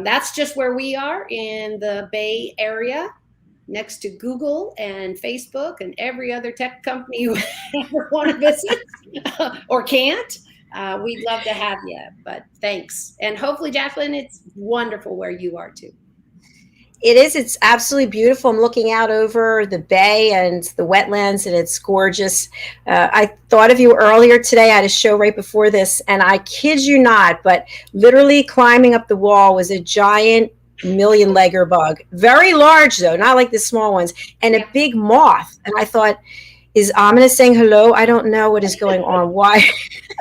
That's just where we are in the Bay Area, next to Google and Facebook and every other tech company you ever want to visit or can't. We'd love to have you, but thanks. And hopefully, Jacalyn, it's wonderful where you are too. It is. It's absolutely beautiful. I'm looking out over the bay and the wetlands, and it's gorgeous. I thought of you earlier today. I had a show right before this, and I kid you not, but literally climbing up the wall was a giant million-legger bug. Very large, though, not like the small ones, and a big moth. And I thought, is Aminah saying hello? I don't know what is going on. Why?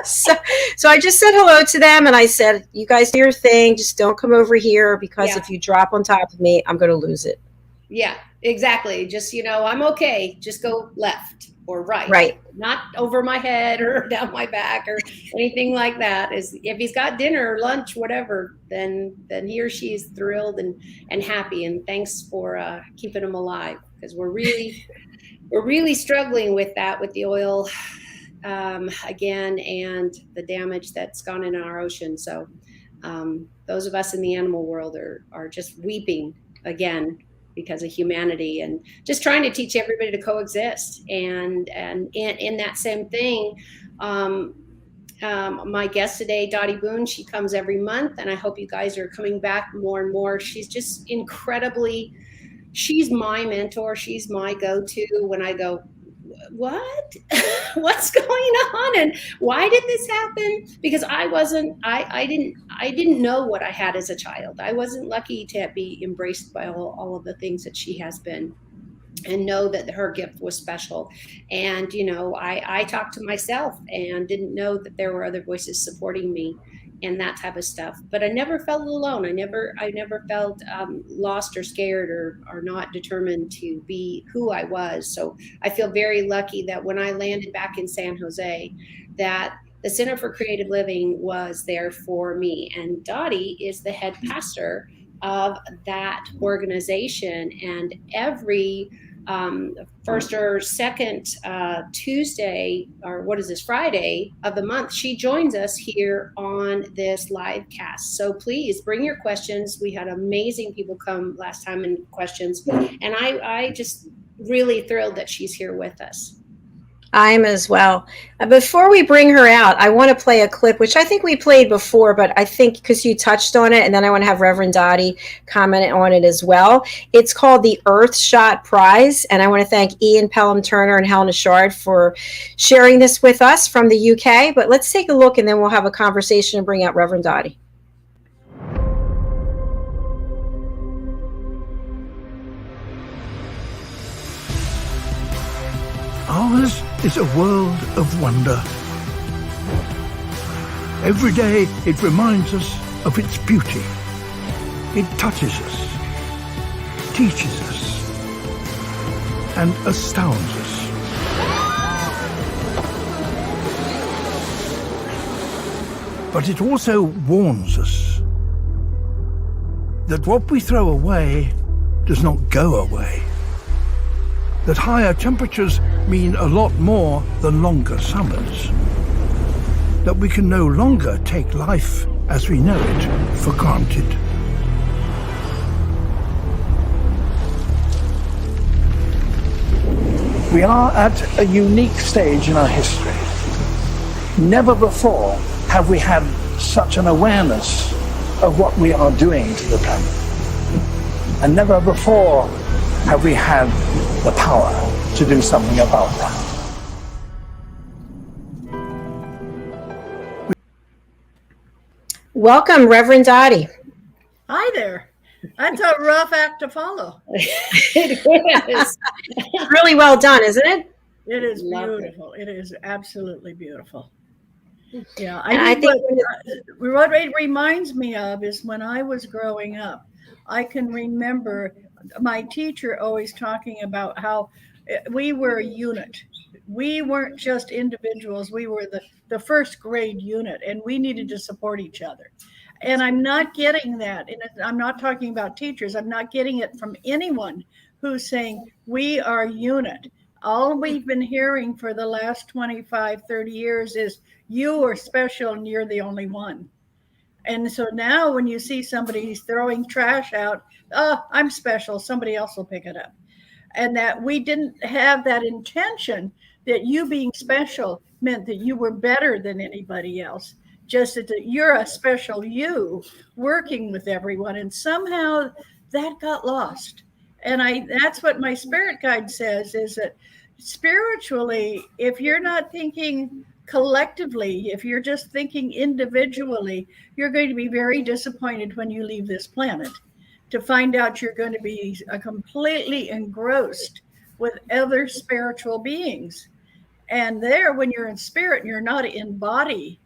So I just said hello to them, and I said, you guys do your thing. Just don't come over here, because if you drop on top of me, I'm going to lose it. Yeah, exactly. Just, I'm okay. Just go left or right. Right. Not over my head or down my back or anything like that. If he's got dinner or lunch, whatever, then he or she is thrilled and happy. And thanks for keeping him alive, because we're really struggling with that, with the oil again, and the damage that's gone in our ocean. So those of us in the animal world are just weeping again because of humanity, and just trying to teach everybody to coexist. And in that same thing, my guest today, Doti Boon, she comes every month, and I hope you guys are coming back more and more. She's just she's my mentor. She's my go-to when I go, what's going on, and why did this happen? Because I didn't know what I had as a child. I wasn't lucky to be embraced by all of the things that she has been, and know that her gift was special. And I talked to myself and didn't know that there were other voices supporting me and that type of stuff. But I never felt alone. I never felt lost or scared or not determined to be who I was. So I feel very lucky that when I landed back in San Jose, that the Center for Creative Living was there for me. And Doti is the head pastor of that organization. And every first or second Tuesday, or what is this, Friday of the month, she joins us here on this live cast. So please bring your questions. We had amazing people come last time in questions, and I just really thrilled that she's here with us. I'm as well. Before we bring her out, I want to play a clip, which I think we played before, but I think because you touched on it, and then I want to have Reverend Doti comment on it as well. It's called the Earthshot Prize, and I want to thank Ian Pelham-Turner and Helena Shard for sharing this with us from the UK. But let's take a look, and then we'll have a conversation and bring out Reverend Doti. Ours is a world of wonder. Every day it reminds us of its beauty. It touches us, teaches us, and astounds us. But it also warns us that what we throw away does not go away. That higher temperatures mean a lot more than longer summers. That we can no longer take life as we know it for granted. We are at a unique stage in our history. Never before have we had such an awareness of what we are doing to the planet. And never before have we had the power to do something about that. Welcome, Reverend Doti. Hi there. That's a rough act to follow. It is. Really well done, isn't it? It is beautiful. It is absolutely beautiful. Yeah, I think what it reminds me of is when I was growing up, I can remember my teacher always talking about how we were a unit. We weren't just individuals. We were the first grade unit, and we needed to support each other. And I'm not getting that. And I'm not talking about teachers. I'm not getting it from anyone who's saying we are a unit. All we've been hearing for the last 25, 30 years is you are special and you're the only one. And so now when you see somebody throwing trash out, oh, I'm special, somebody else will pick it up. And that we didn't have that intention that you being special meant that you were better than anybody else. Just that you're a special you working with everyone. And somehow that got lost. And that's what my spirit guide says, is that spiritually, if you're not thinking collectively, if you're just thinking individually, you're going to be very disappointed when you leave this planet, to find out you're going to be completely engrossed with other spiritual beings. And there, when you're in spirit and you're not in body,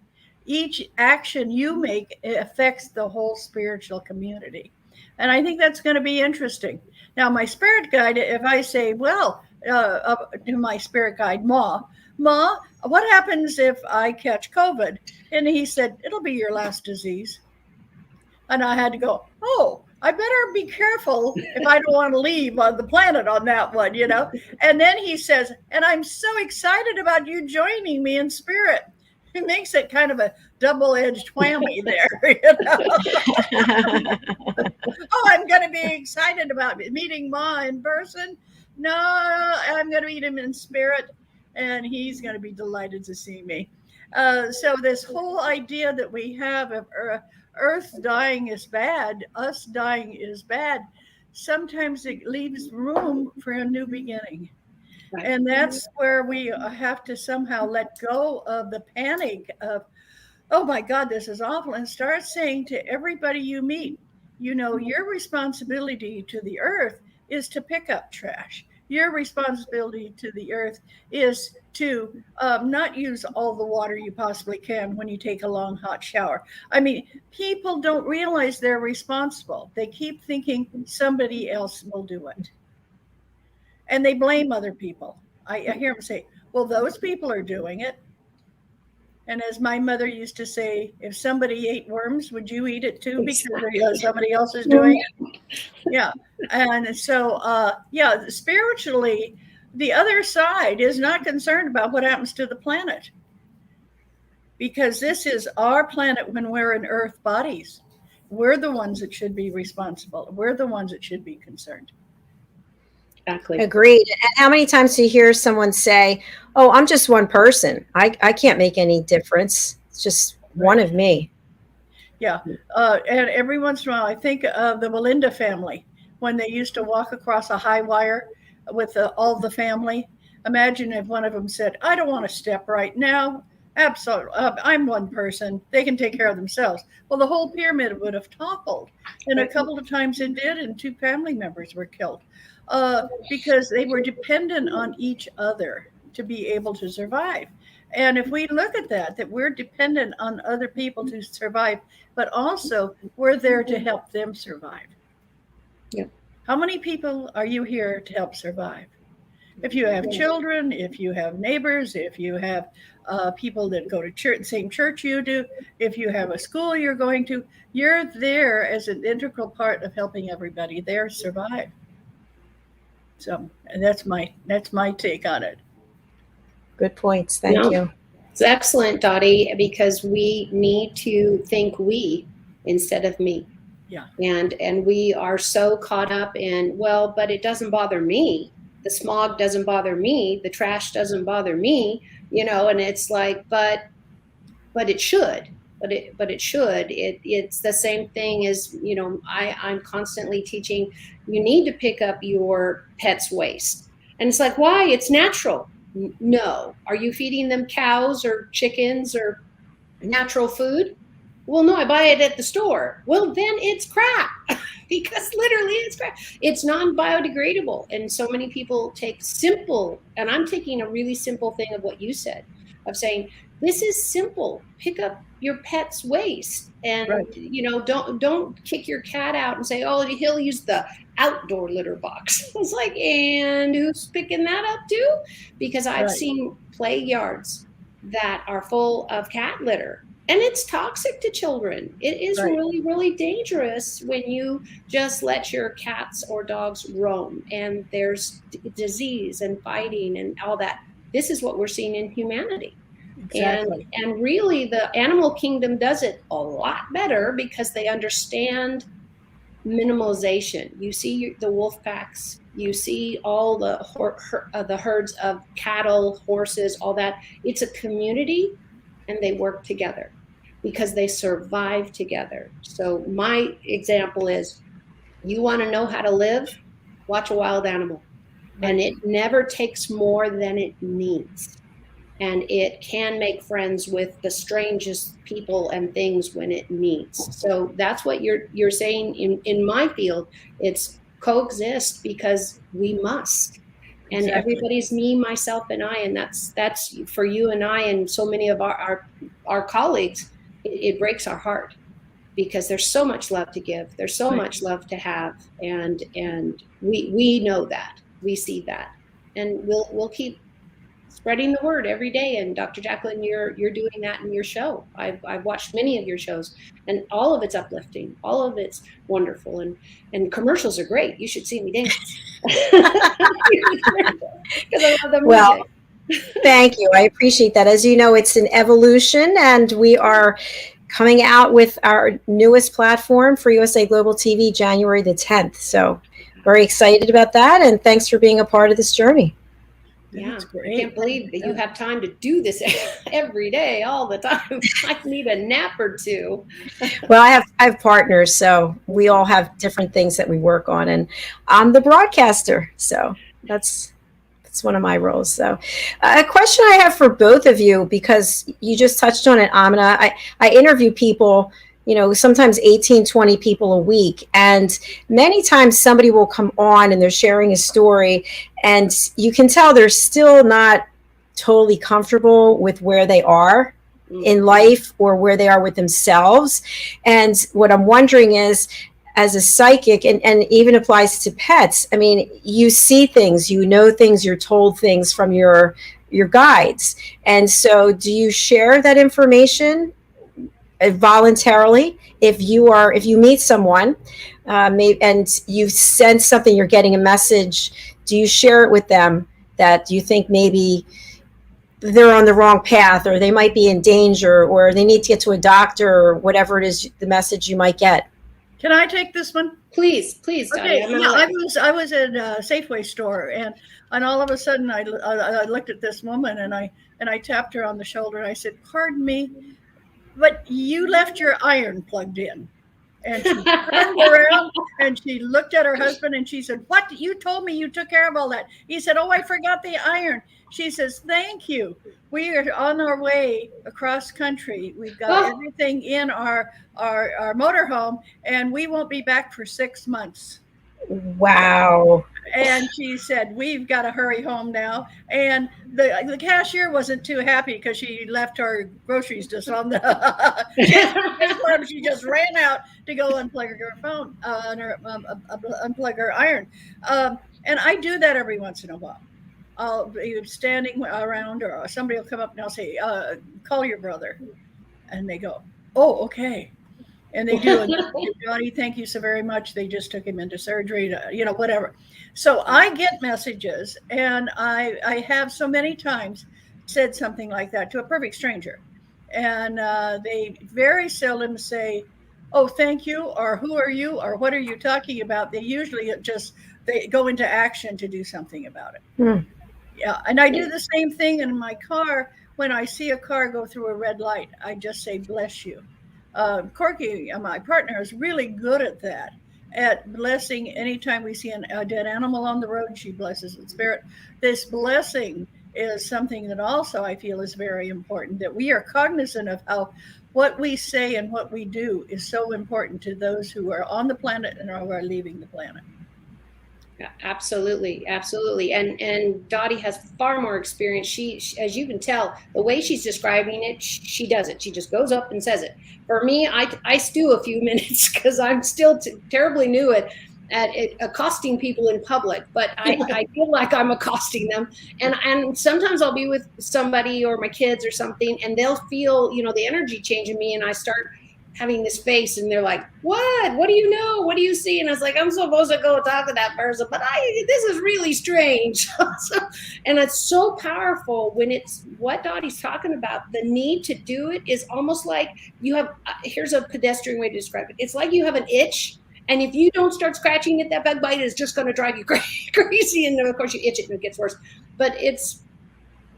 each action you make affects the whole spiritual community. And I think that's going to be interesting. Now, my spirit guide, if I say, well, to my spirit guide, Ma, what happens if I catch COVID? And he said, it'll be your last disease. And I had to go, oh, I better be careful if I don't want to leave on the planet on that one, you know? And then he says, and I'm so excited about you joining me in spirit. It makes it kind of a double-edged whammy there, you know? Oh, I'm going to be excited about meeting Ma in person. No, I'm going to meet him in spirit, and he's going to be delighted to see me. So this whole idea that we have of Earth dying is bad, us dying is bad, sometimes it leaves room for a new beginning. Right. And that's where we have to somehow let go of the panic of, oh my God, this is awful, and start saying to everybody you meet, you know, your responsibility to the earth is to pick up trash. Your responsibility to the earth is to not use all the water you possibly can when you take a long hot shower. I mean, people don't realize they're responsible. They keep thinking somebody else will do it. And they blame other people. I hear them say, well, those people are doing it. And as my mother used to say, if somebody ate worms, would you eat it too? Because somebody else is doing it. Yeah. And so, spiritually, the other side is not concerned about what happens to the planet. Because this is our planet when we're in Earth bodies. We're the ones that should be responsible. We're the ones that should be concerned. Exactly. Agreed. And how many times do you hear someone say, oh, I'm just one person. I can't make any difference. It's just one of me. Yeah. And every once in a while, I think of the Melinda family, when they used to walk across a high wire with all the family. Imagine if one of them said, I don't want to step right now. Absolutely. I'm one person. They can take care of themselves. Well, the whole pyramid would have toppled. And a couple of times it did, and 2 family members were killed. Because they were dependent on each other to be able to survive. And if we look at that we're dependent on other people to survive, but also we're there to help them survive. Yeah. How many people are you here to help survive? If you have children, if you have neighbors, if you have people that go to church, same church you do, if you have a school you're going to, you're there as an integral part of helping everybody there survive. So, and that's my take on it. Good points. Thank you. It's excellent, Doti, because we need to think we instead of me. Yeah. And we are so caught up in, well, but it doesn't bother me. The smog doesn't bother me. The trash doesn't bother me, you know, and it's like, but it should. But it should. It's the same thing as, you know, I'm constantly teaching, you need to pick up your pet's waste. And it's like, why? It's natural. No. Are you feeding them cows or chickens or natural food? Well, no, I buy it at the store. Well, then it's crap. Because literally it's crap. It's non-biodegradable. And so many people take simple, and I'm taking a really simple thing of what you said, of saying, this is simple. Pick up your pet's waste, and right. You know, don't kick your cat out and say, oh, he'll use the outdoor litter box. It's like, and who's picking that up too? Because I've right. seen play yards that are full of cat litter, and it's toxic to children. It is right. really, really dangerous when you just let your cats or dogs roam, and there's disease and fighting and all that. This is what we're seeing in humanity. Exactly. And really the animal kingdom does it a lot better because they understand minimalization. You see the wolf packs, you see all the herds of cattle, horses, all that. It's a community, and they work together because they survive together. So my example is, you want to know how to live, watch a wild animal. And it never takes more than it needs. And it can make friends with the strangest people and things when it needs. So that's what you're saying in my field. It's coexist because we must. And Exactly. everybody's me, myself, and I, and that's for you and I and so many of our colleagues. It breaks our heart because there's so much love to give. There's so much love to have, and we know that, we see that, and we'll keep spreading the word every day. And Dr. Jacalyn, you're doing that in your show. I've watched many of your shows, and all of it's uplifting, all of it's wonderful, and commercials are great. You should see me dance because I love the music. Well, thank you. I appreciate that. As you know, it's an evolution, and we are coming out with our newest platform for USA Global TV, January the 10th. So very excited about that, and thanks for being a part of this journey. Yeah, That's great. I can't believe that you have time to do this every day, all the time. I need a nap or two. Well, I have partners, so we all have different things that we work on, and I'm the broadcaster, so that's one of my roles. So, a question I have for both of you, because you just touched on it, Amina. I interview people, sometimes 18, 20 people a week. And many times somebody will come on and they're sharing a story, and you can tell they're still not totally comfortable with where they are in life or where they are with themselves. And what I'm wondering is, as a psychic, and even applies to pets, I mean, you see things, you know things, you're told things from your guides. And so do you share that information voluntarily if you meet someone and you sense something, you're getting a message, do you share it with them that you think maybe they're on the wrong path, or they might be in danger, or they need to get to a doctor, or whatever it is, the message you might get? Can I take this one? Please, Doti. Okay. Yeah, I was in a Safeway store, and all of a sudden I looked at this woman, and I tapped her on the shoulder, and I said, "Pardon me, but you left your iron plugged in." And she turned around and she looked at her husband and she said, "What? You told me you took care of all that." He said, "Oh, I forgot the iron." She says, "Thank you. We are on our way across country. We've got everything in our motorhome, and we won't be back for 6 months." Wow. And she said, "We've got to hurry home now." And the cashier wasn't too happy because she left her groceries just on the she just ran out to go unplug her phone unplug her iron. And I do that every once in a while. I'll be standing around, or somebody will come up and I'll say, "Call your brother." And they go, "Oh, okay." And they do. "Doti, thank you so very much. They just took him into surgery," whatever. So I get messages, and I have so many times said something like that to a perfect stranger. And they very seldom say, "Oh, thank you," or "Who are you?" or "What are you talking about?" They usually they go into action to do something about it. Yeah. And I do the same thing in my car. When I see a car go through a red light, I just say, "Bless you." Corky, my partner, is really good at that, at blessing. Anytime we see a dead animal on the road, she blesses its spirit. This blessing is something that also I feel is very important, that we are cognizant of how what we say and what we do is so important to those who are on the planet and who are leaving the planet. Absolutely. And Doti has far more experience. She, as you can tell, the way she's describing it, she does it. She just goes up and says it. For me, I stew a few minutes because I'm still terribly new at accosting people in public, but I feel like I'm accosting them. And sometimes I'll be with somebody or my kids or something, and they'll feel, the energy change in me, and I start having this face, and they're like, what do you know? What do you see? And I was like, I'm supposed to go talk to that person, but this is really strange. And it's so powerful when it's what Dottie's talking about. The need to do it is almost like you have, here's a pedestrian way to describe it. It's like you have an itch, and if you don't start scratching it, that bug bite is just going to drive you crazy. And then of course you itch it and it gets worse. But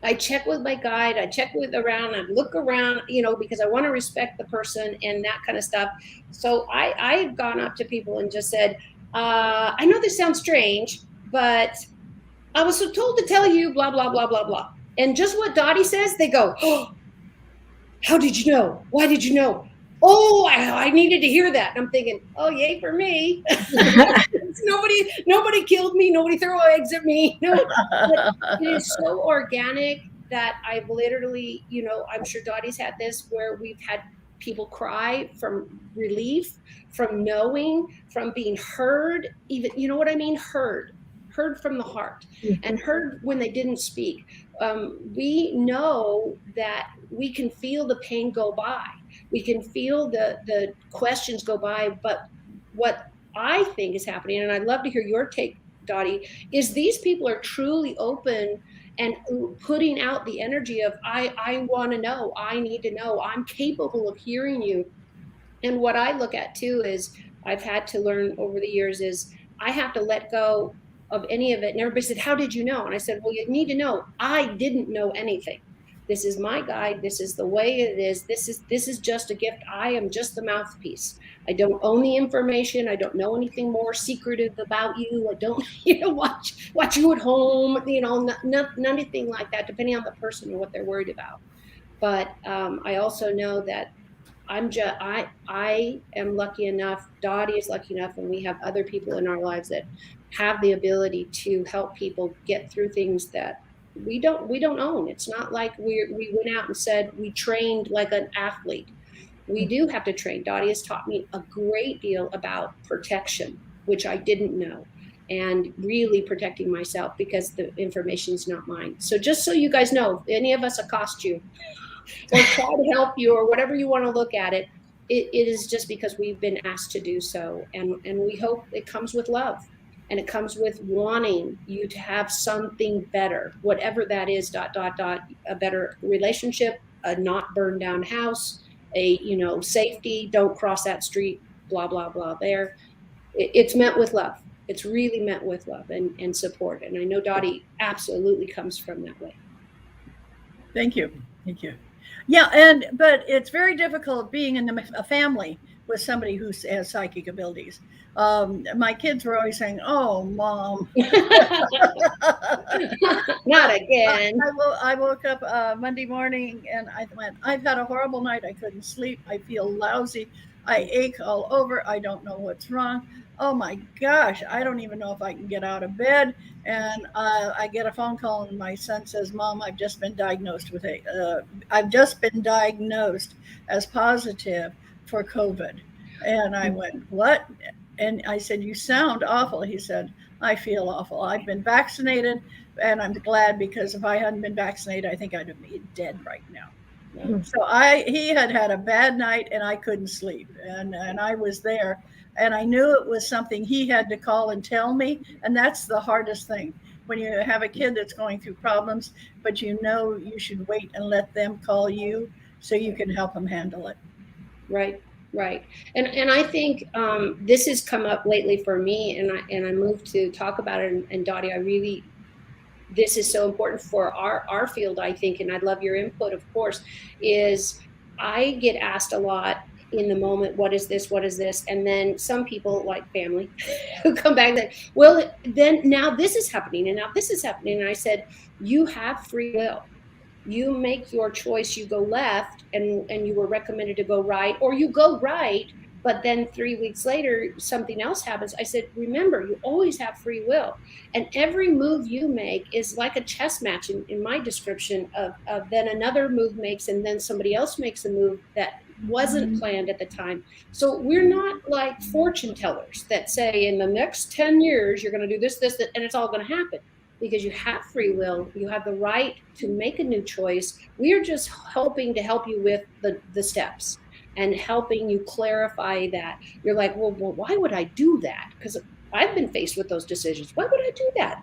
I check with my guide, I check with around, I look around, because I want to respect the person and that kind of stuff. So I've gone up to people and just said, I know this sounds strange, but I was told to tell you blah, blah, blah, blah, blah. And just what Dottie says, they go, oh, how did you know? Why did you know? Oh, I needed to hear that. And I'm thinking, oh, yay for me. Nobody killed me. Nobody threw eggs at me. No, it is so organic that I've literally, I'm sure Dottie's had this, where we've had people cry from relief, from knowing, from being heard, even, you know what I mean? Heard from the heart, and heard when they didn't speak. We know that we can feel the pain go by. We can feel the questions go by. But what I think is happening, and I'd love to hear your take, Dottie, is these people are truly open and putting out the energy of, I want to know, I need to know, I'm capable of hearing you. And what I look at too is, I've had to learn over the years, is I have to let go of any of it. And everybody said, how did you know? And I said, well, you need to know, I didn't know anything. This is my guide. This is the way it is. This is just a gift. I am just the mouthpiece. I don't own the information. I don't know anything more secretive about you. I don't, watch you at home, nothing like that, depending on the person and what they're worried about. But I also know that I am lucky enough, Dottie is lucky enough, and we have other people in our lives that have the ability to help people get through things that we don't own. It's not like we went out and said we trained like an athlete. We do have to train. Dottie has taught me a great deal about protection, which I didn't know, and really protecting myself, because the information is not mine. So just so you guys know, if any of us accost you or try to help you or whatever you want to look at it, it is just because we've been asked to do so. And we hope it comes with love. And it comes with wanting you to have something better, whatever that is, ... a better relationship, a not burned down house, safety, don't cross that street, blah, blah, blah there. It's meant with love. It's really meant with love and support. And I know Dottie absolutely comes from that way. Thank you. Yeah, but it's very difficult being in a family with somebody who has psychic abilities. My kids were always saying, "Oh, Mom." Not again. I woke up Monday morning and I went, I've had a horrible night. I couldn't sleep. I feel lousy. I ache all over. I don't know what's wrong. Oh my gosh, I don't even know if I can get out of bed. And I get a phone call and my son says, Mom, I've just been diagnosed as positive for COVID. And I went, what? And I said, you sound awful. He said, I feel awful. I've been vaccinated and I'm glad, because if I hadn't been vaccinated, I think I'd have been dead right now. So he had a bad night and I couldn't sleep. And I was there and I knew it was something he had to call and tell me. And that's the hardest thing when you have a kid that's going through problems, but you should wait and let them call you so you can help them handle it. Right. And I think this has come up lately for me, and I moved to talk about it. And Dottie, this is so important for our field, I think, and I'd love your input, of course, is I get asked a lot in the moment, what is this? And then some people, like family, who come back and say, well, then now this is happening, and now this is happening. And I said, you have free will. You make your choice. You go left, and you were recommended to go right, or you go right, but then 3 weeks later, something else happens. I said, remember, you always have free will. And every move you make is like a chess match in my description of then another move makes, and then somebody else makes a move that wasn't planned at the time. So we're not like fortune tellers that say in the next 10 years, you're going to do this, and it's all going to happen. Because you have free will, you have the right to make a new choice. We are just hoping to help you with the steps. and helping you clarify that. You're like, well, why would I do that? Because I've been faced with those decisions. Why would I do that?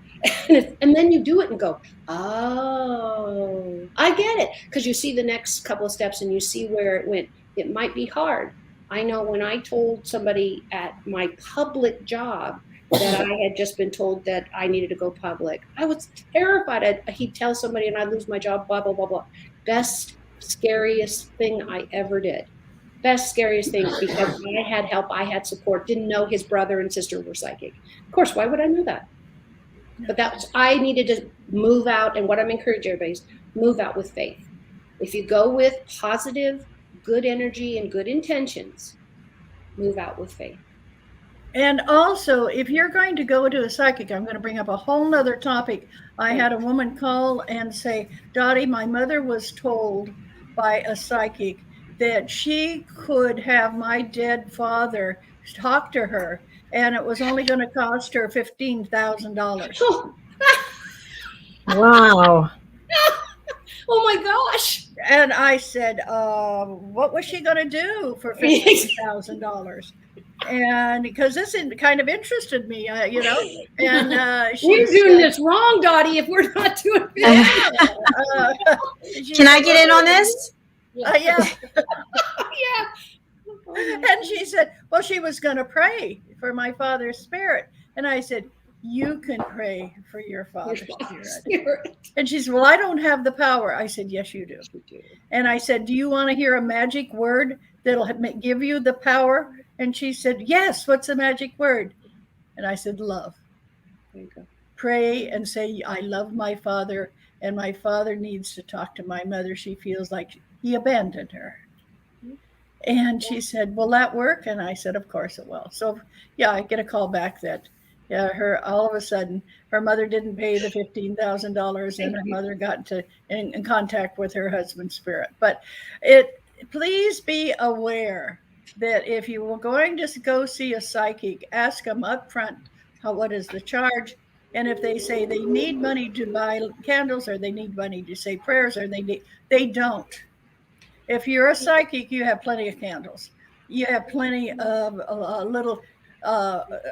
And then you do it and go, oh, I get it. Because you see the next couple of steps and you see where it went. It might be hard. I know when I told somebody at my public job that I had just been told that I needed to go public, I was terrified. He'd tell somebody and I'd lose my job, blah, blah, blah, blah. Best, scariest thing I ever did. Best, scariest thing, because I had help, I had support, didn't know his brother and sister were psychic. Of course, why would I know that? But I needed to move out, and what I'm encouraging everybody is move out with faith. If you go with positive, good energy and good intentions, move out with faith. And also, if you're going to go to a psychic, I'm going to bring up a whole nother topic. I had a woman call and say, Dottie, my mother was told by a psychic that she could have my dead father talk to her, and it was only going to cost her $15,000. Wow. Oh my gosh. And I said, what was she going to do for $15,000? And because this kind of interested me, and we're doing this wrong, Dottie, if we're not doing it. Can I get in on this? Yeah. Yeah. And she said, well, she was going to pray for my father's spirit. And I said, you can pray for your father's spirit. And she said, well, I don't have the power. I said, yes, you do. And I said, do you want to hear a magic word that'll give you the power? And she said, yes. What's the magic word? And I said, love. There you go. Pray and say, I love my father, and my father needs to talk to my mother. She feels like he abandoned her. And she said, will that work? And I said, of course it will. So, yeah, I get a call back that, all of a sudden, her mother didn't pay the $15,000, and her mother got in contact with her husband's spirit. But please be aware that if you were going to go see a psychic, ask them up front, what is the charge? And if they say they need money to buy candles, or they need money to say prayers, or they don't. If you're a psychic, you have plenty of candles. You have plenty of little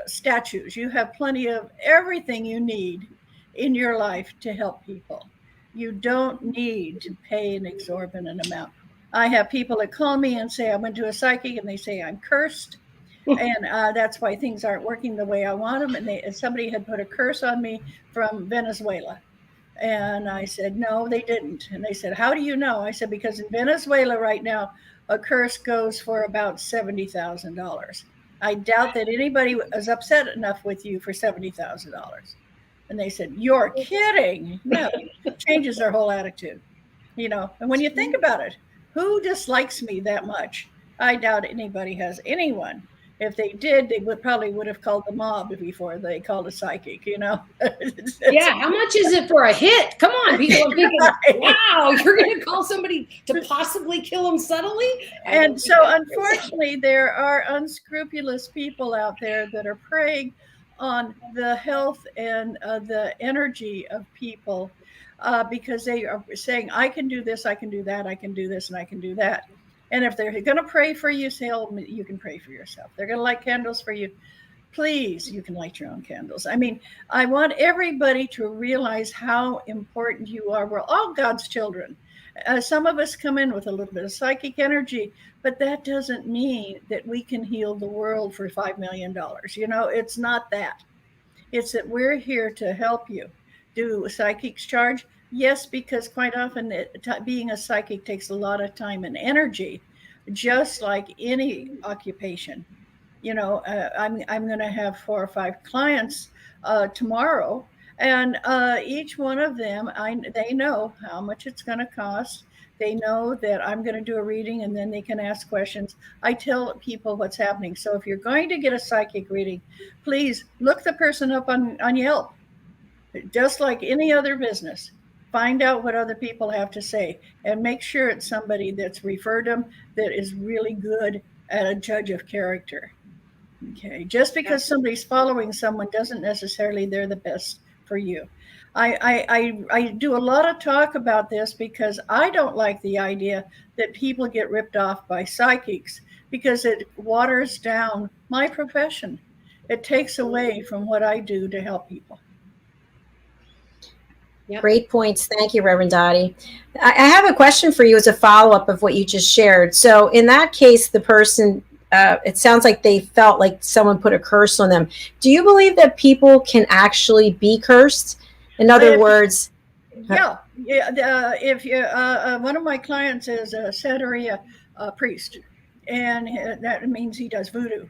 statues. You have plenty of everything you need in your life to help people. You don't need to pay an exorbitant amount. I have people that call me and say, I went to a psychic, and they say I'm cursed. And that's why things aren't working the way I want them. And somebody had put a curse on me from Venezuela. And I said, no, they didn't. And they said, how do you know? I said, because in Venezuela right now, a curse goes for about $70,000. I doubt that anybody is upset enough with you for $70,000. And they said, you're kidding. No, it changes their whole attitude. And when you think about it, who dislikes me that much? I doubt anybody has anyone. If they did, they probably would have called the mob before they called a psychic, Yeah, how much is it for a hit? Come on, people are thinking, wow, you're going to call somebody to possibly kill them subtly? And so, unfortunately, there are unscrupulous people out there that are preying on the health and the energy of people because they are saying, I can do this, I can do that, I can do this, and I can do that. And if they're going to pray for you, say, oh, you can pray for yourself. They're going to light candles for you. Please, you can light your own candles. I mean, I want everybody to realize how important you are. We're all God's children. Some of us come in with a little bit of psychic energy, but that doesn't mean that we can heal the world for $5 million. It's not that. It's that we're here to help you. Do psychics charge? Yes, because quite often being a psychic takes a lot of time and energy, just like any occupation. I'm going to have 4 or 5 clients tomorrow, and each one of them, they know how much it's going to cost. They know that I'm going to do a reading, and then they can ask questions. I tell people what's happening. So if you're going to get a psychic reading, please look the person up on Yelp, just like any other business. Find out what other people have to say, and make sure it's somebody that's referred them that is really good at a judge of character. Okay, just because somebody's following someone doesn't necessarily they're the best for you. I do a lot of talk about this because I don't like the idea that people get ripped off by psychics because it waters down my profession. It takes away from what I do to help people. Yep. Great points. Thank you, Reverend Doti. I have a question for you as a follow-up of what you just shared. So in that case, the person, it sounds like they felt like someone put a curse on them. Do you believe that people can actually be cursed? In other words, yeah. If you, one of my clients is a Santeria priest, and that means he does voodoo.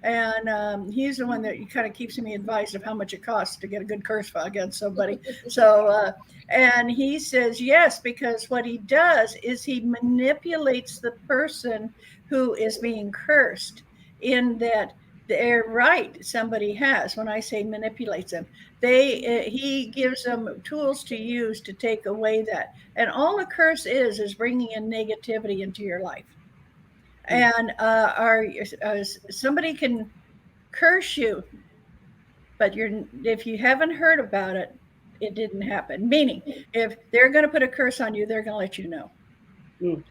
And he's the one that kind of keeps me advised of how much it costs to get a good curse file against somebody. So, and he says yes, because what he does is he manipulates the person who is being cursed, in that they're right. Somebody has, when I say manipulates them, he gives them tools to use to take away that. And all a curse is bringing in negativity into your life. And somebody can curse you, but if you haven't heard about it, it didn't happen. Meaning, if they're going to put a curse on you, they're going to let you know. Mm.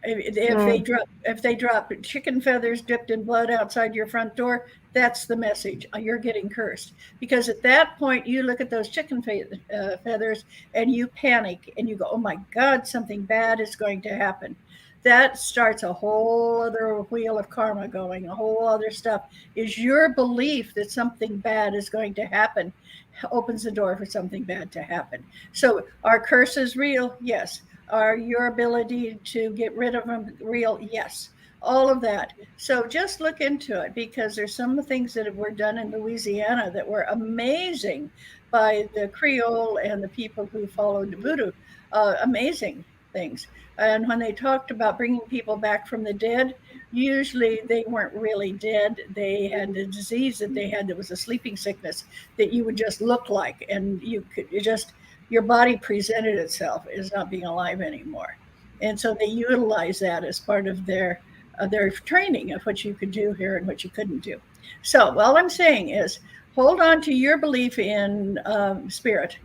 If they drop chicken feathers dipped in blood outside your front door, that's the message. You're getting cursed. Because at that point, you look at those chicken feathers and you panic and you go, oh my God, something bad is going to happen. That starts a whole other wheel of karma going, a whole other stuff. Is your belief that something bad is going to happen opens the door for something bad to happen. So are curses real? Yes. Are your ability to get rid of them real? Yes. All of that. So just look into it, because there's some things that were done in Louisiana that were amazing by the Creole and the people who followed voodoo. Amazing things. And when they talked about bringing people back from the dead, usually they weren't really dead. They had the disease that they had that was a sleeping sickness that you would just look like, and your body presented itself as not being alive anymore. And so they utilize that as part of their training of what you could do here and what you couldn't do. So all I'm saying is hold on to your belief in spirit,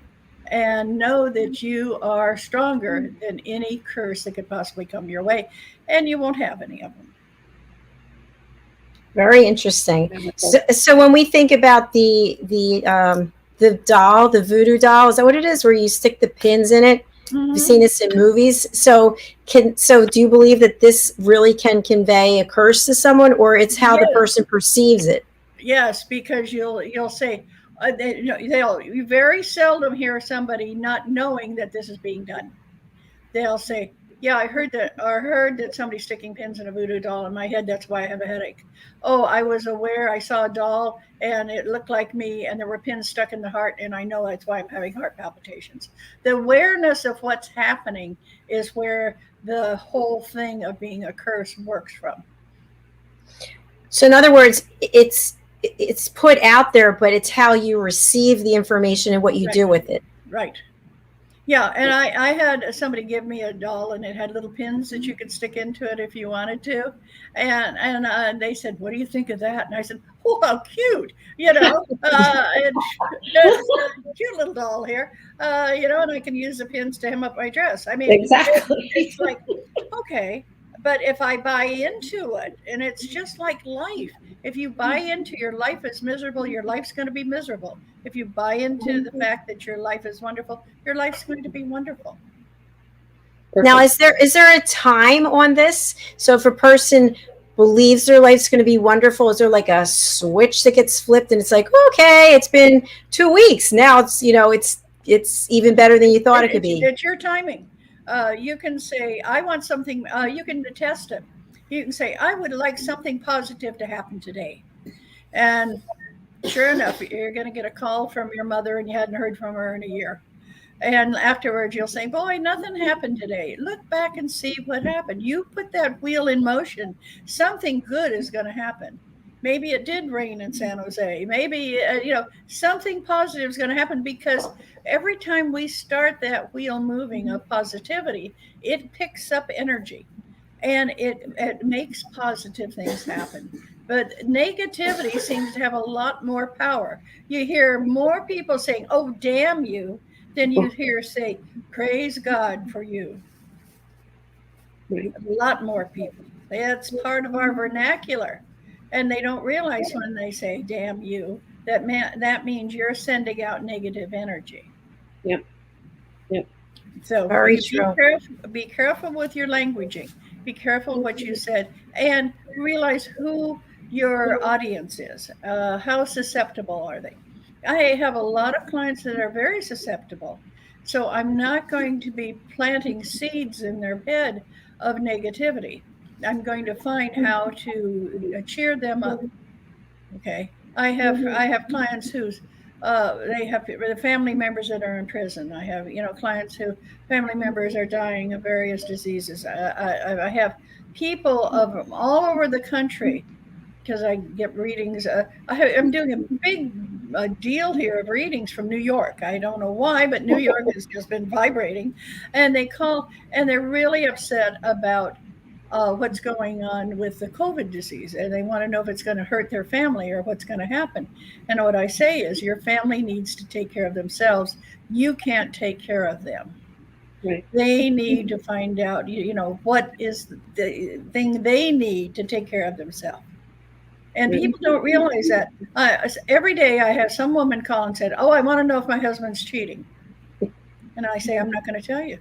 and know that you are stronger than any curse that could possibly come your way, and you won't have any of them. Very interesting. So when we think about the doll, the voodoo doll, is that what it is, where you stick the pins in it? Mm-hmm. You've seen this in movies. So do you believe that this really can convey a curse to someone, or it's how the person perceives it? Yes, because you'll say, you very seldom hear somebody not knowing that this is being done. They'll say, yeah, I heard that somebody's sticking pins in a voodoo doll in my head. That's why I have a headache. Oh, I was aware. I saw a doll and it looked like me, and there were pins stuck in the heart, and I know that's why I'm having heart palpitations. The awareness of what's happening is where the whole thing of being a curse works from. So in other words, it's put out there, but it's how you receive the information and what you do with it. Right. Yeah, and I had somebody give me a doll, and it had little pins that you could stick into it if you wanted to, and they said, "What do you think of that?" And I said, "Oh, how cute!" And cute little doll here, and I can use the pins to hem up my dress. I mean, exactly. It's like, okay. But if I buy into it, and it's just like life, if you buy into your life is miserable, your life's going to be miserable. If you buy into the fact that your life is wonderful, your life's going to be wonderful. Perfect. Now, is there a time on this? So if a person believes their life's going to be wonderful, is there like a switch that gets flipped and it's like, okay, it's been 2 weeks. Now it's even better than you thought it could be. It's your timing. You can say, I want something, you can test it. You can say, I would like something positive to happen today. And sure enough, you're going to get a call from your mother, and you hadn't heard from her in a year. And afterwards, you'll say, boy, nothing happened today. Look back and see what happened. You put that wheel in motion. Something good is going to happen. Maybe it did rain in San Jose. Maybe, something positive is going to happen, because every time we start that wheel moving of positivity, it picks up energy, and it makes positive things happen. But negativity seems to have a lot more power. You hear more people saying, oh, damn you, than you hear say, praise God for you. Right. A lot more people. That's part of our vernacular. And they don't realize when they say, damn you, that means you're sending out negative energy. Yep. Yep. So Very you true. be careful with your languaging. Be careful what you said, and realize who your audience is. How susceptible are they? I have a lot of clients that are very susceptible, so I'm not going to be planting seeds in their head of negativity. I'm going to find how to cheer them up. Okay. I have clients whose they have the family members that are in prison. I have clients who family members are dying of various diseases. I have people of all over the country because I get readings. I'm doing a big deal here of readings from New York. I don't know why, but New York has just been vibrating, and they call and they're really upset about what's going on with the COVID disease, and they want to know if it's going to hurt their family or what's going to happen. And what I say is, your family needs to take care of themselves. You can't take care of them. Right. They need to find out, what is the thing they need to take care of themselves. And people don't realize that. Every day I have some woman call and said, "Oh, I want to know if my husband's cheating." And I say, "I'm not going to tell you."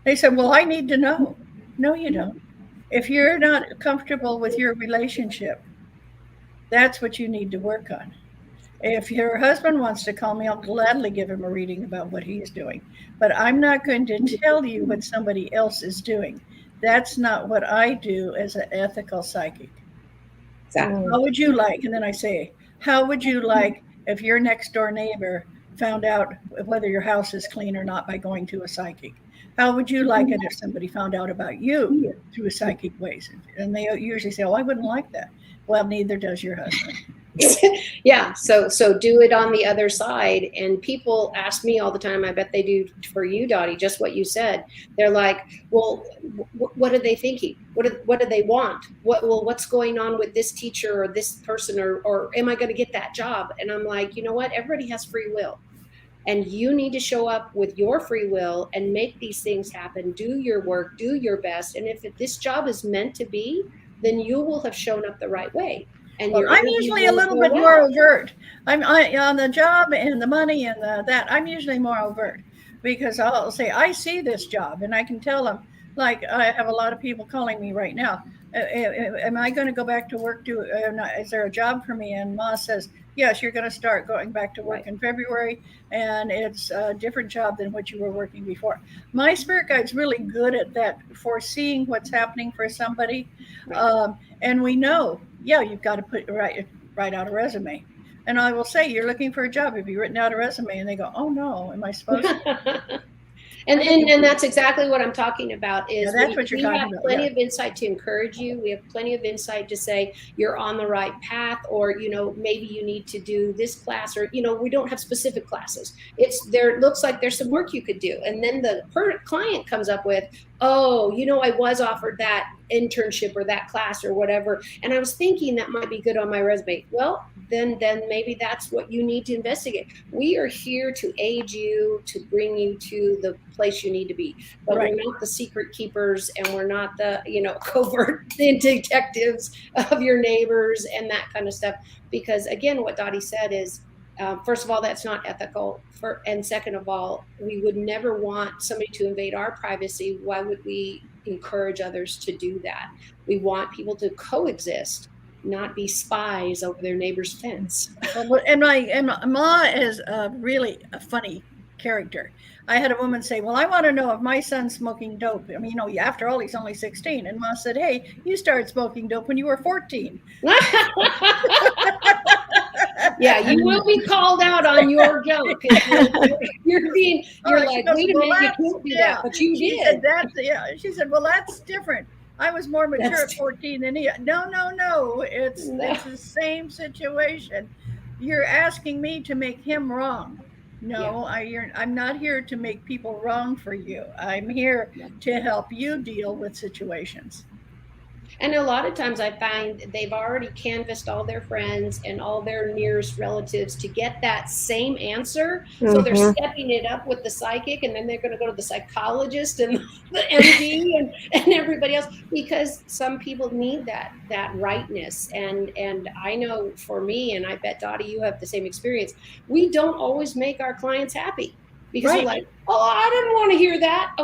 They said, "Well, I need to know." No, you don't. If you're not comfortable with your relationship, that's what you need to work on. If your husband wants to call me, I'll gladly give him a reading about what he's doing. But I'm not going to tell you what somebody else is doing. That's not what I do as an ethical psychic. Exactly. How would you like? And then I say, how would you like if your next door neighbor found out whether your house is clean or not by going to a psychic? How would you like it if somebody found out about you through psychic ways? And they usually say, "Oh, I wouldn't like that." Well, neither does your husband. Yeah. So do it on the other side. And people ask me all the time, I bet they do for you, Dottie, just what you said. They're like, well, what are they thinking? What do they want? What's going on with this teacher or this person, or am I going to get that job? And I'm like, you know what? Everybody has free will. And you need to show up with your free will and make these things happen. Do your work, do your best. And if this job is meant to be, then you will have shown up the right way. And well, I'm usually a little bit more overt. I'm on the job and the money and that. I'm usually more overt because I'll say, I see this job and I can tell them, like I have a lot of people calling me right now. Am I going to go back to work? Is there a job for me? And Ma says, yes, you're going to start going back to work in February, and it's a different job than what you were working before. My spirit guide's really good at that, foreseeing what's happening for somebody. And we know, you've got to write out a resume. And I will say, you're looking for a job. Have you written out a resume? And they go, oh, no, am I supposed to? And that's exactly what I'm talking about. Is that's what you're talking about. We have plenty of insight to encourage you. We have plenty of insight to say you're on the right path, or maybe you need to do this class, or we don't have specific classes. Looks like there's some work you could do, and then the client comes up with, oh, I was offered that internship or that class or whatever, and I was thinking that might be good on my resume. Well, then maybe that's what you need to investigate. We are here to aid you, to bring you to the place you need to be, but we're not the secret keepers, and we're not the covert detectives of your neighbors and that kind of stuff. Because again, what Dottie said is, first of all, that's not ethical. And second of all, we would never want somebody to invade our privacy. Why would we encourage others to do that? We want people to coexist, not be spies over their neighbor's fence. And Ma is really a funny character. I had a woman say, well, I want to know if my son's smoking dope. I mean, after all, he's only 16. And Ma said, hey, you started smoking dope when you were 14. Yeah, you will be called out on your joke. You're like, wait a minute, you can't do that, but you did. She said, well, that's different. I was more mature at 14 than he. No. It's the same situation. You're asking me to make him wrong. No, I'm not here to make people wrong for you. I'm here to help you deal with situations. And a lot of times I find they've already canvassed all their friends and all their nearest relatives to get that same answer. So they're stepping it up with the psychic, and then they're going to go to the psychologist and the MD and everybody else, because some people need that rightness. And I know for me, and I bet Dottie, you have the same experience, we don't always make our clients happy. Because they're like, oh, I don't want to hear that.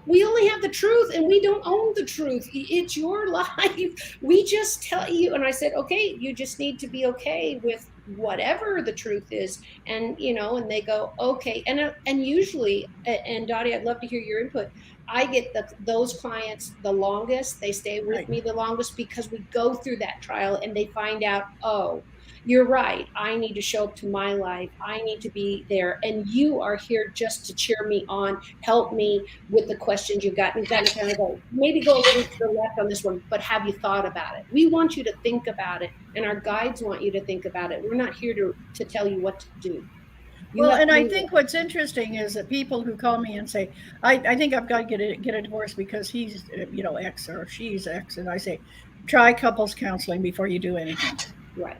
We only have the truth, and we don't own the truth. It's your life. We just tell you. And I said, okay, you just need to be okay with whatever the truth is. And, and they go, okay. And usually, and Dottie, I'd love to hear your input. I get those clients the longest. They stay with me the longest because we go through that trial and they find out, oh, you're right. I need to show up to my life. I need to be there. And you are here just to cheer me on, help me with the questions you've got. You've got to kind of go, maybe go a little to the left on this one, but have you thought about it? We want you to think about it. And our guides want you to think about it. We're not here to tell you what to do. And I think what's interesting is that people who call me and say, I think I've got to get a divorce because he's, X or she's X. And I say, try couples counseling before you do anything. Right.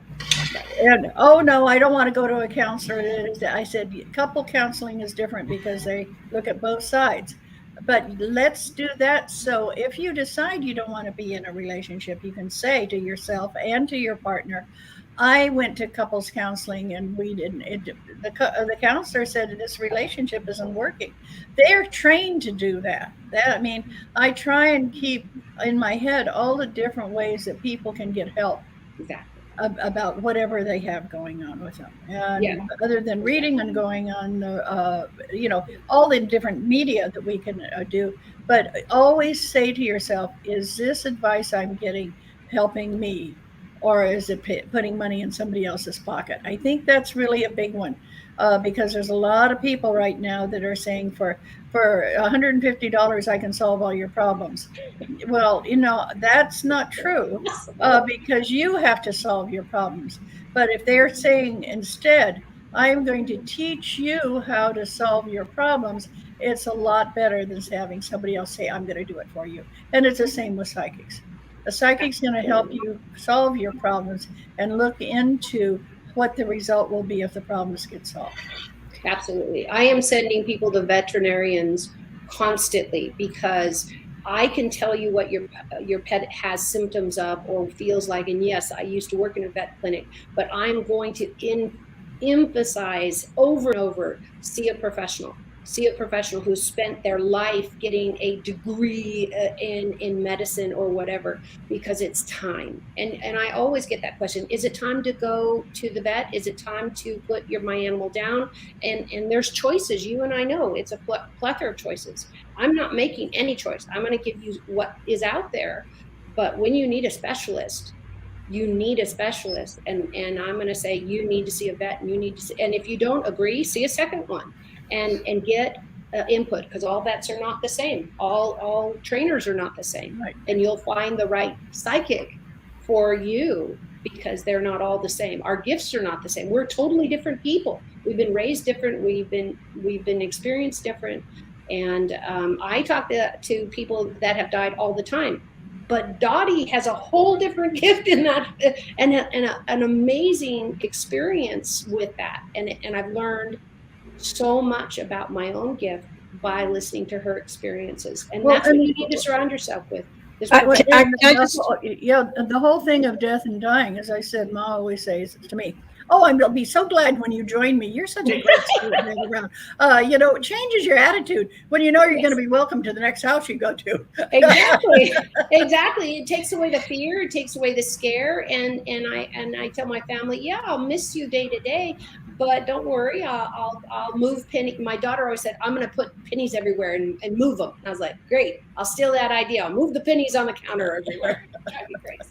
And, oh, no, I don't want to go to a counselor. I said, couple counseling is different because they look at both sides. But let's do that. So if you decide you don't want to be in a relationship, you can say to yourself and to your partner, I went to couples counseling and we didn't. The counselor said this relationship isn't working. They're trained to do that. I try and keep in my head all the different ways that people can get help. Exactly. About whatever they have going on with them, and other than reading and going on, all the different media that we can do. But always say to yourself, is this advice I'm getting helping me, or is it putting money in somebody else's pocket? I think that's really a big one, because there's a lot of people right now that are saying for $150 I can solve all your problems. Well, that's not true, because you have to solve your problems. But if they're saying instead, I am going to teach you how to solve your problems, it's a lot better than having somebody else say, I'm going to do it for you. And it's the same with psychics. A psychic's going to help you solve your problems and look into what the result will be if the problems get solved. Absolutely. I am sending people to veterinarians constantly because I can tell you what your pet has symptoms of or feels like. And yes, I used to work in a vet clinic, but I'm going to emphasize over and over, see a professional who's spent their life getting a degree in medicine or whatever, because it's time. And I always get that question, is it time to go to the vet? Is it time to put my animal down? And there's choices. You and I know it's a plethora of choices. I'm not making any choice. I'm going to give you what is out there. But when you need a specialist, you need a specialist. And I'm going to say, you need to see a vet, and and if you don't agree, see a second one. And get input, because all vets are not the same. All trainers are not the same. Right. And you'll find the right psychic for you, because they're not all the same. Our gifts are not the same. We're totally different people. We've been raised different. We've been experienced different. And I talk to people that have died all the time. But Dottie has a whole different gift in that, and an amazing experience with that. And I've learned so much about my own gift by listening to her experiences. And that's what you need to surround yourself with. The whole thing of death and dying, as I said, Ma always says to me, oh, I'll be so glad when you join me. You're such a great student around. It changes your attitude when you know you're going to be welcome to the next house you go to. Exactly. It takes away the fear. It takes away the scare. And I tell my family, I'll miss you day to day, but don't worry. I'll move pennies. My daughter always said, I'm going to put pennies everywhere and move them. I was like, great. I'll steal that idea. I'll move the pennies on the counter everywhere. That'd be crazy.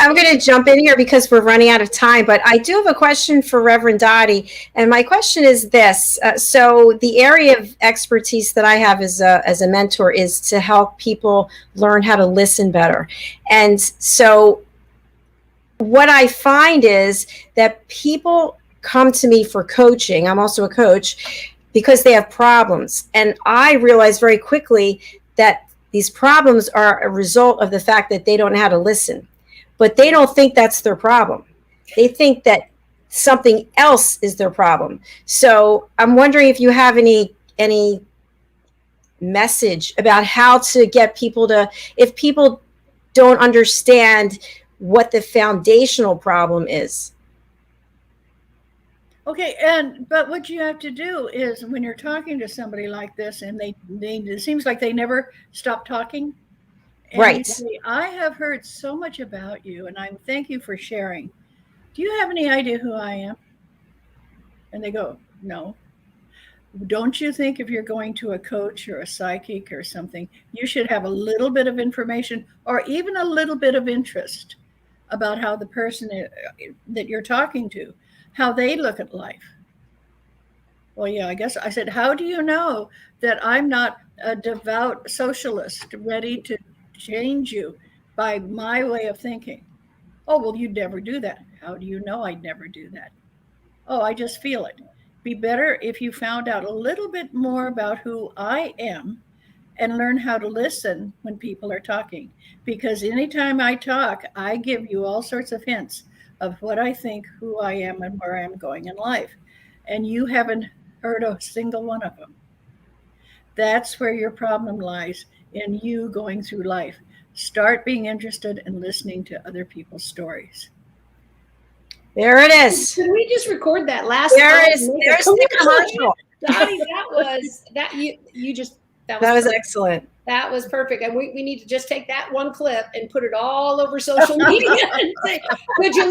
I'm going to jump in here because we're running out of time, but I do have a question for Reverend Dottie. And my question is this. So the area of expertise that I have as a mentor is to help people learn how to listen better. And so what I find is that people come to me for coaching. I'm also a coach, because they have problems. And I realized very quickly that These problems are a result of the fact that they don't know how to listen, but they don't think that's their problem. They think that something else is their problem. So I'm wondering if you have any message about how to get people to, if people don't understand what the foundational problem is. Okay, but what you have to do is when you're talking to somebody like this, and they it seems like they never stop talking. And Right. you say, I have heard so much about you, and I thank you for sharing. Do you have any idea who I am? And they go, no. Don't you think if you're going to a coach or a psychic or something, you should have a little bit of information or even a little bit of interest about how the person that you're talking to, how they look at life? Well, yeah, I guess I said, how do you know that I'm not a devout socialist ready to change you by my way of thinking? Oh, well, you'd never do that. How do you know I'd never do that? Oh, I just feel it. Be better if you found out a little bit more about who I am and learn how to listen when people are talking. Because anytime I talk, I give you all sorts of hints of what I think, who I am, and where I'm going in life. And you haven't heard a single one of them. That's where your problem lies, in you going through life. Start being interested in listening to other people's stories. There it is. Can we just record that last? There's the commercial. Dottie, that was that you just that was perfect. Excellent. That was perfect. And we need to just take that one clip and put it all over social media and say, could you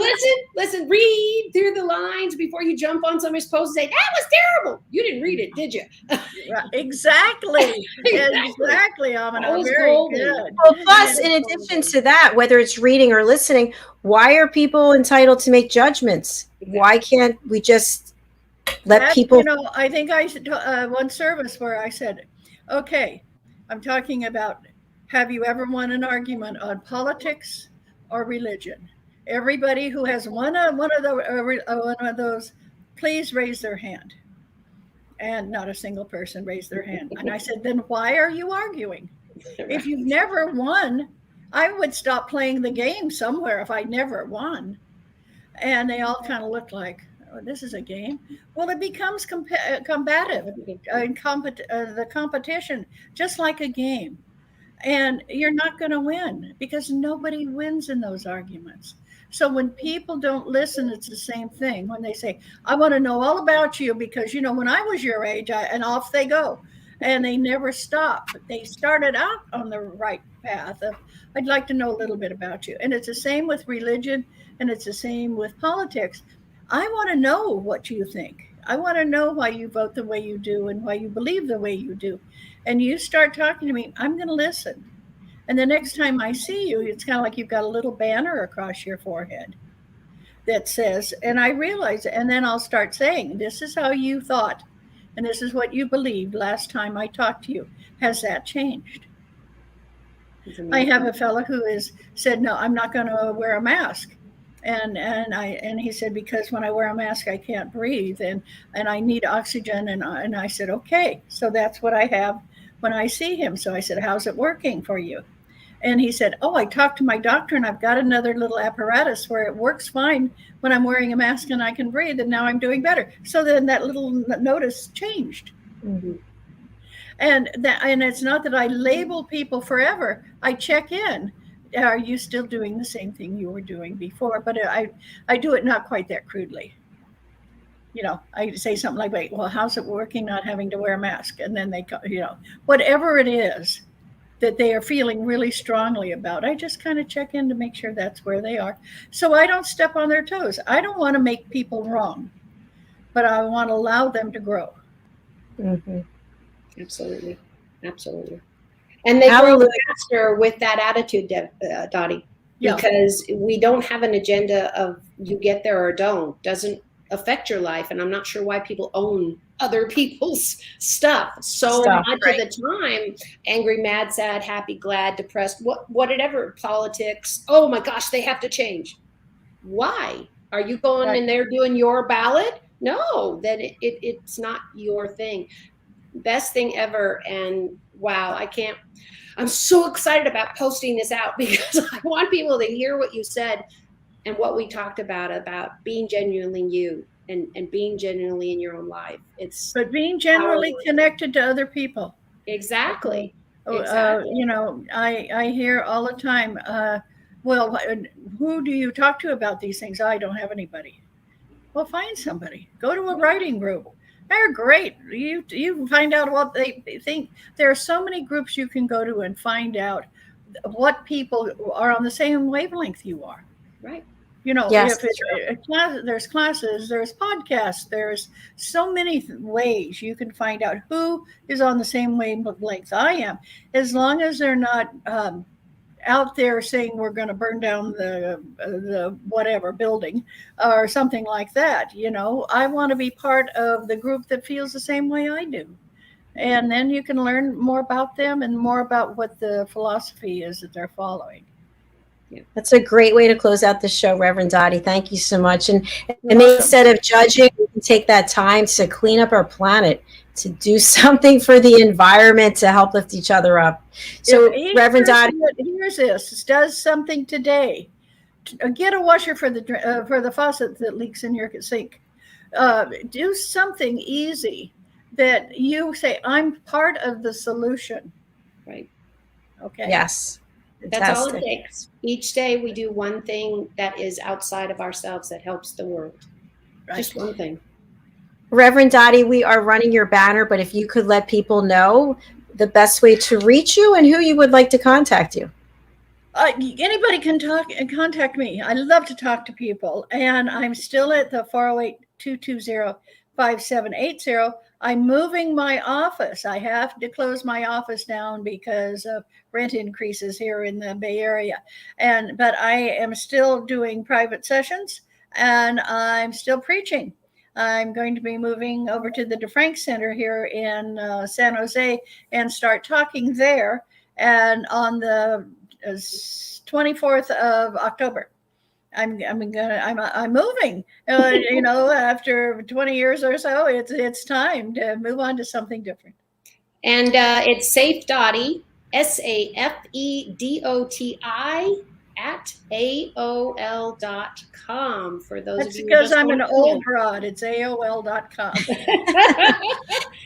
listen, read through the lines before you jump on somebody's post and say, that was terrible. You didn't read it, did you? Exactly. Exactly, Aminah. Very good. Well, plus, in addition to that, whether it's reading or listening, why are people entitled to make judgments? Why can't we just let people? You know, I think I should one service where I said, okay, I'm talking about, have you ever won an argument on politics or religion? Everybody who has one of those, please raise their hand. And not a single person raised their hand. And I said, then why are you arguing? If you've never won, I would stop playing the game somewhere if I never won. And they all kind of looked like, oh, this is a game. Well, it becomes combative, the competition, just like a game. And you're not going to win because nobody wins in those arguments. So when people don't listen, it's the same thing. When they say, I want to know all about you because, you know, when I was your age, and off they go. And they never stop. They started out on the right path of, I'd like to know a little bit about you. And it's the same with religion, and it's the same with politics. I want to know what you think. I want to know why you vote the way you do and why you believe the way you do. And you start talking to me, I'm going to listen. And the next time I see you, it's kind of like you've got a little banner across your forehead that says, and I realize it, and then I'll start saying, this is how you thought, and this is what you believed last time I talked to you. Has that changed? I have a fellow who has said, no, I'm not going to wear a mask. And he said, because when I wear a mask, I can't breathe and I need oxygen. And I said, okay, so that's what I have when I see him. So I said, how's it working for you? And he said, oh, I talked to my doctor and I've got another little apparatus where it works fine when I'm wearing a mask and I can breathe. And now I'm doing better. So then that little notice changed. Mm-hmm. And it's not that I label people forever. I check in. Are you still doing the same thing you were doing before? But I do it not quite that crudely. You know, I say something like, wait, well, how's it working not having to wear a mask? And then they, you know, whatever it is that they are feeling really strongly about, I just kind of check in to make sure that's where they are. So I don't step on their toes. I don't want to make people wrong, but I want to allow them to grow. Mm-hmm. Absolutely. Absolutely. And they grow faster with that attitude, Dottie, because we don't have an agenda of you get there or don't. Doesn't affect your life. And I'm not sure why people own other people's stuff so much of the time. Angry, mad, sad, happy, glad, depressed, whatever, politics. Oh my gosh, they have to change. Why? Are you going in there doing your ballot? No, then it's not your thing. Best thing ever. And wow, I'm so excited about posting this out because I want people to hear what you said and what we talked about being genuinely you and being genuinely in your own life. But being generally connected to other people. Exactly. You know, I hear all the time, well, who do you talk to about these things? I don't have anybody. Well, find somebody. Go to a writing group. They're great. You find out what they think. There are so many groups you can go to and find out what people are on the same wavelength you are. Right. You know, Yes, if there's classes, there's podcasts, there's so many ways you can find out who is on the same wavelength I am, as long as they're not out there saying we're going to burn down the whatever building or something like that. You know, I want to be part of the group that feels the same way I do. And then you can learn more about them and more about what the philosophy is that they're following. That's a great way to close out the show, Reverend Doti. Thank you so much. And instead of judging, we can take that time to clean up our planet, to do something for the environment, to help lift each other up. So, Reverend Doti, here's this: does something today. Get a washer for the faucet that leaks in your sink. Do something easy that you say, I'm part of the solution. Right. Okay. Yes. That's all it takes. Each day we do one thing that is outside of ourselves that helps the world. Right. Just one thing. Reverend Doti, we are running your banner, but if you could let people know the best way to reach you and who you would like to contact you. Anybody can contact me. I love to talk to people, and I'm still at the 408-220-5780. I'm moving my office. I have to close my office down because of rent increases here in the Bay Area. But I am still doing private sessions, and I'm still preaching. I'm going to be moving over to the DeFrank Center here in San Jose and start talking there. And on the 24th of October. I'm moving. You know, after 20 years or so, it's time to move on to something different. And it's Safe Doti, SAFEDOTI at AOL.com for those That's of you. Because I'm an old broad. It's AOL.com.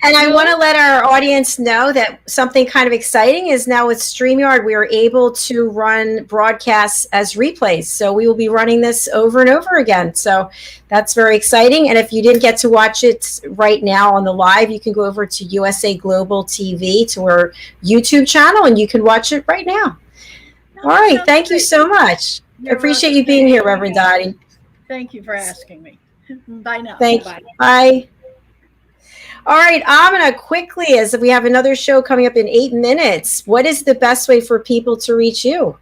And I want to let our audience know that something kind of exciting is now with StreamYard, we are able to run broadcasts as replays. So we will be running this over and over again. So that's very exciting. And if you didn't get to watch it right now on the live, you can go over to USA Global TV, to our YouTube channel, and you can watch it right now. All right. Thank you so much. I appreciate you being here, Reverend Doti. Thank you for asking me. Bye now. Thank you. Bye. All right, Aminah, quickly, as we have another show coming up in 8 minutes, what is the best way for people to reach you?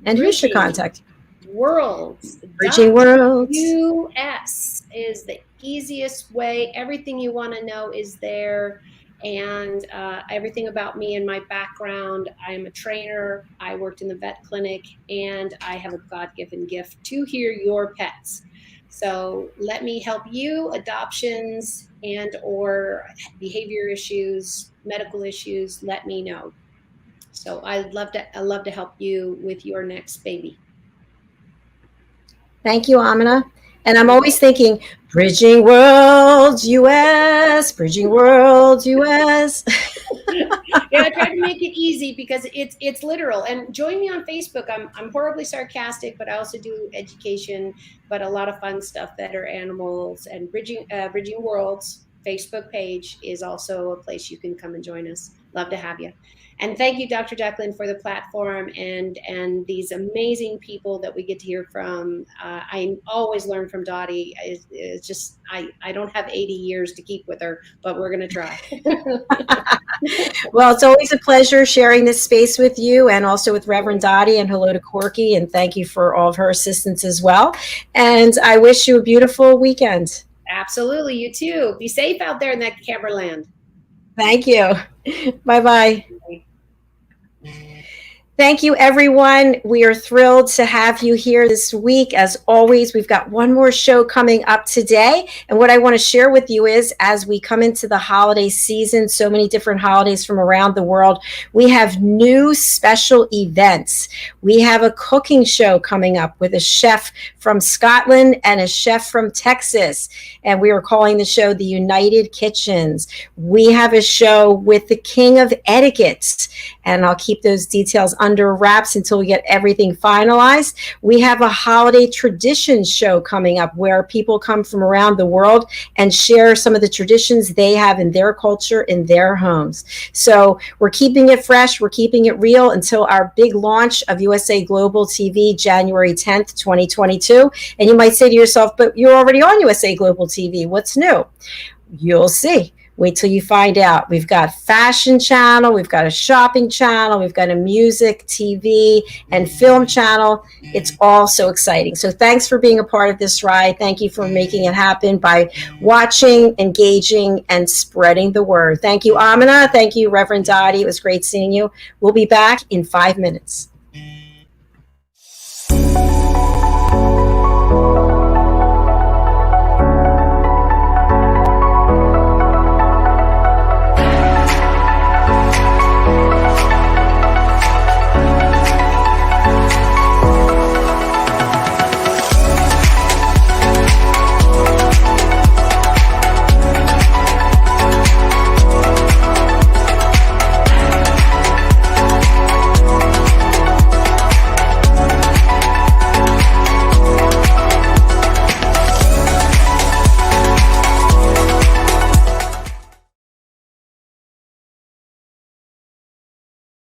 And who should contact you? Worlds. Bridging Worlds. US is the easiest way. Everything you want to know is there. And everything about me and my background. I am a trainer. I worked in the vet clinic, and I have a God-given gift to hear your pets. So let me help you, adoptions and or behavior issues, medical issues, let me know. So I'd love to help you with your next baby. Thank you, Aminah. And I'm always thinking, Bridging Worlds US, Bridging Worlds US. Yeah, I try to make it easy because it's literal. And join me on Facebook. I'm horribly sarcastic, but I also do education, but a lot of fun stuff that are animals. And Bridging Worlds Facebook page is also a place you can come and join us. Love to have you. And thank you, Dr. Jacalyn, for the platform and these amazing people that we get to hear from. I always learn from Doti. It's just, I don't have 80 years to keep with her, but we're going to try. Well, it's always a pleasure sharing this space with you and also with Reverend Doti, and hello to Corky, and thank you for all of her assistance as well. And I wish you a beautiful weekend. Absolutely. You too. Be safe out there in that camper land. Thank you. Bye-bye. Thank you, everyone. We are thrilled to have you here this week. As always, we've got one more show coming up today. And what I want to share with you is, as we come into the holiday season, so many different holidays from around the world, we have new special events. We have a cooking show coming up with a chef from Scotland and a chef from Texas. And we are calling the show The United Kitchens. We have a show with the King of Etiquette, and I'll keep those details under wraps until we get everything finalized. We have a holiday traditions show coming up where people come from around the world and share some of the traditions they have in their culture, in their homes. So we're keeping it fresh, we're keeping it real until our big launch of USA Global TV, January 10th, 2022. And you might say to yourself, but you're already on USA Global TV. What's new? You'll see. Wait till you find out. We've got fashion channel, we've got a shopping channel, we've got a music, TV, and film channel. It's all so exciting. So thanks for being a part of this ride. Thank you for making it happen by watching, engaging, and spreading the word. Thank you, Aminah. Thank you, Reverend Doti. It was great seeing you. We'll be back in 5 minutes.